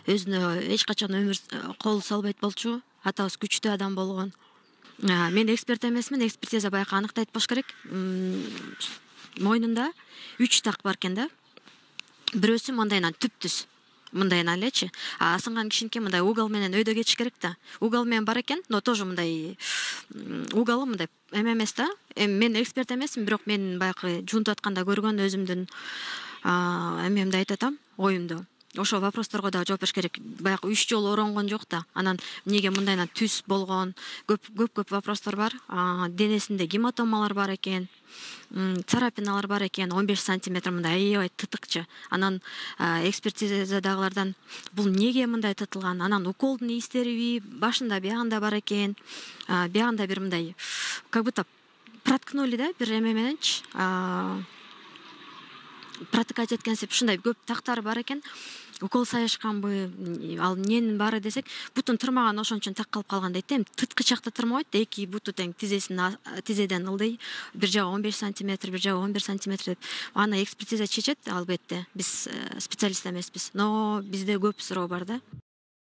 өзүнө эч качан өмүр кол салбайт болчу. Атабыз күчтүү адам болгон. Мен эксперт эмесмин, экспертиза баягы аныктайт болуш керек. Мойнунда 3 так бар экен да. Бирөөсү мындайынан түптүз. Мындайынан элечи. Сынган кишиники мындай угол менен өйдө кетиш керек да. Угол менен бар экен, но тоже мындай угалы мындай эме эмес да. Мен эксперт эмесмин, бирок мен баягы жуунтуп атканда көргөн өзүмдүн эмемди айтып атам, оюмду. Ошол вопросторго да жооп бериш керек. Баягы 3 жолу оронгон жок да. Анан эмнеге мындайынан түз болгон, көп вопростор бар. Денесинде гематомалар бар экен. Царапиналар бар экен, 15 сантиметр мындай аябай тытыкчы. Анан экспертизадагылардан бул эмнеге мындай тытылган? Анан уколдун ийистериби башында биягында бар экен. Биягында бир мындай как будто проткнули да, бир эме мененчи. Протыкать эткенсип ушундай көп тактары бар экен. Укол сайышканбы, ал эмненин баары десек, бутун тырмаган ошон үчүн так калып калган дейт. Тыткы жакта тырмабайт да, эки буту тең тизеден ылдый. Бир жагы 15 сантиметр, бир жагы 11 сантиметр деп. Аны экспертиза чечет албетте. Биз специалист эмеспиз. Но бизде көп суроо бар да.